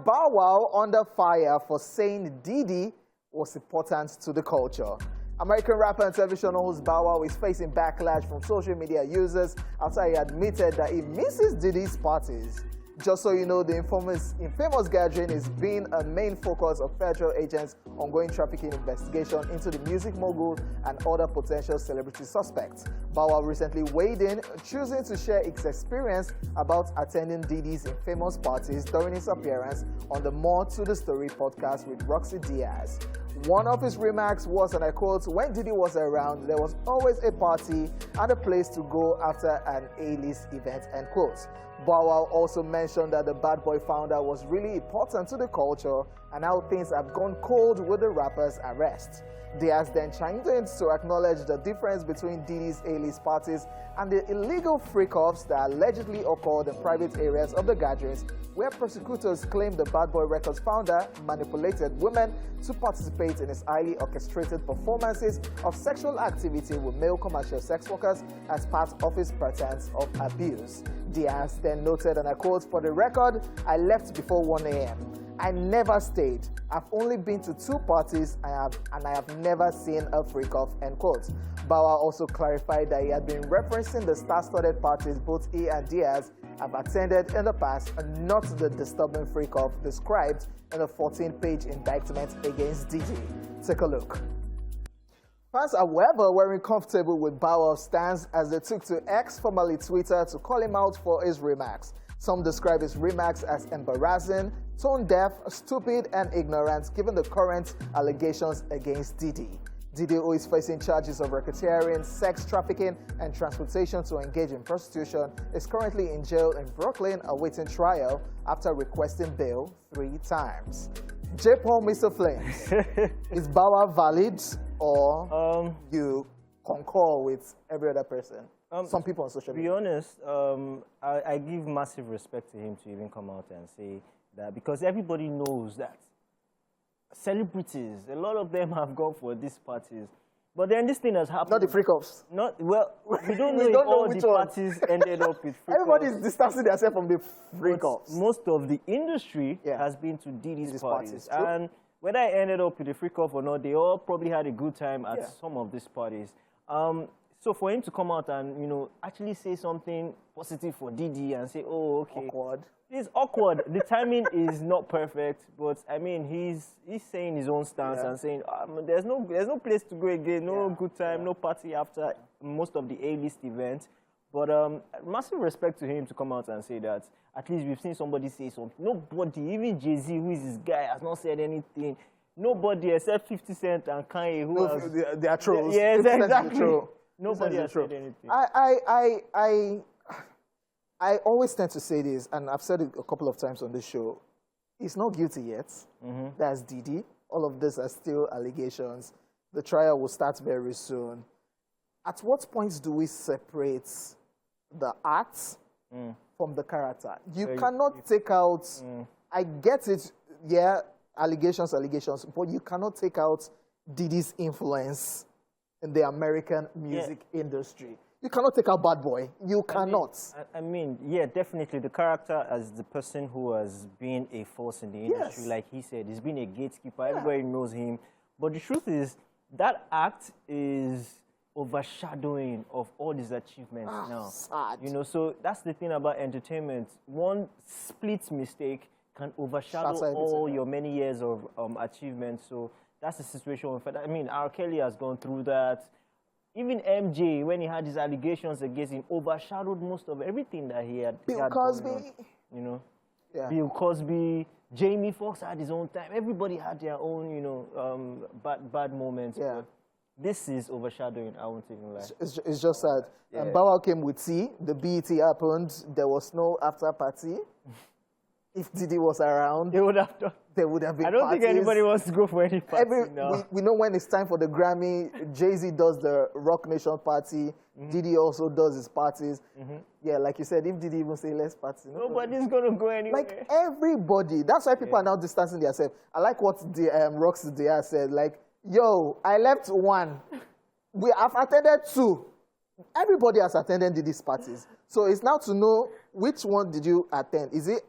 Bow Wow under fire for saying Diddy was important to the culture. American rapper and television host Bow Wow is facing backlash from social media users after he admitted that he misses Diddy's parties. Just so you know, the infamous gathering is being a main focus of federal agents' ongoing trafficking investigation into the music mogul and other potential celebrity suspects. Bow Wow recently weighed in, choosing to share his experience about attending Diddy's infamous parties during his appearance on the More to the Story podcast with Roxy Diaz. One of his remarks was, and I quote, "When Diddy was around, there was always a party and a place to go after an A-list event," end quote. Bow Wow also mentioned that the Bad Boy founder was really important to the culture and how things have gone cold with the rapper's arrest. Diaz then chimed in to acknowledge the difference between Diddy's A-list parties and the illegal freak-offs that allegedly occurred in private areas of the gatherings, where prosecutors claim the Bad Boy Records founder manipulated women to participate in his highly orchestrated performances of sexual activity with male commercial sex workers as part of his pretense of abuse. Diaz then noted, and I quote, "For the record, I left before 1 a.m. I never stayed. I've only been to 2 parties and I have never seen a freak-off," end quote. Bow Wow also clarified that he had been referencing the star-studded parties both he and Diaz have attended in the past and not the disturbing freak-off described in a 14-page indictment against Diddy. Take a look. Fans, however, weren't comfortable with Bow Wow's stance as they took to X, formerly Twitter, to call him out for his remarks. Some describe his remarks as embarrassing, tone-deaf, stupid, and ignorant given the current allegations against Diddy. Diddy, who is facing charges of racketeering, sex trafficking, and transportation to engage in prostitution, is currently in jail in Brooklyn awaiting trial after requesting bail 3 times. J. Paul, Mr. Flames, is Bow Wow valid or you concur with every other person? Some people on social media. To be honest, I give massive respect to him to even come out and say that, because everybody knows that celebrities, a lot of them have gone for these parties. But then this thing has happened. Not the freak-offs. Not, well, we don't know if all the parties ended up with freak-offs. Everybody's distancing themselves from the freak-offs. Most of the industry has been to Diddy's parties. True. And whether I ended up with a freak-off or not, they all probably had a good time at some of these parties. So for him to come out and, you know, actually say something positive for Diddy and say, oh, okay. Awkward. It's awkward. The timing is not perfect, but I mean, he's saying his own stance and saying there's no place to go again, no good time, no party after most of the A-list events. But massive respect to him to come out and say that. At least we've seen somebody say something. Nobody, even Jay-Z, who is this guy, has not said anything. Nobody except 50 Cent and Kanye, who they are trolls. Yeah, exactly. Nobody has said anything. I always tend to say this, and I've said it a couple of times on this show. He's not guilty yet. That's Diddy. All of this are still allegations. The trial will start very soon. At what points do we separate the art from the character? You cannot take out, I get it, allegations, but you cannot take out Diddy's influence in the American music industry. You cannot take out Bad Boy. You cannot. I mean, yeah, definitely. The character as the person who has been a force in the industry, like he said, he's been a gatekeeper. Everybody knows him. But the truth is, that act is overshadowing of all these achievements now. Sad. You know, so that's the thing about entertainment. One split mistake can overshadow all your many years of achievements. So that's the situation. I mean, R. Kelly has gone through that. Even MJ, when he had his allegations against him, overshadowed most of everything that he had. Bill Cosby. You know, Bill Cosby, Jamie Foxx had his own time. Everybody had their own, you know, bad moments. Yeah. But this is overshadowing, I won't even lie. It's just sad. Bow Wow came with tea. The BET happened. There was no after party. If Diddy was around, they would have done. There would have been I don't think anybody wants to go for any party now. We know when it's time for the Grammy, Jay-Z does the Rock Nation party. Diddy also does his parties. Yeah, like you said, if Diddy even say less party, nobody's going to go anywhere. Like everybody. That's why people are now distancing themselves. I like what the Roxy Diaz said. Like, yo, I left 1. We have attended 2. Everybody has attended Diddy's parties. So it's now to know which one did you attend. Is it,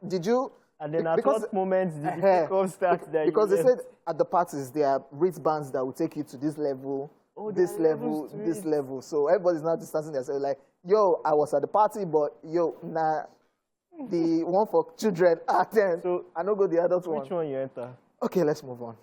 did you And then at Because- what moment did the pickup start? That Because you they left? said at the parties there are wristbands that will take you to this level, Oh, this there are level, levels to this it. level. So everybody's now distancing themselves like, yo, I was at the party, but yo, nah, the one for children, then So, I don't go the adult one. which one you enter? Okay, let's move on.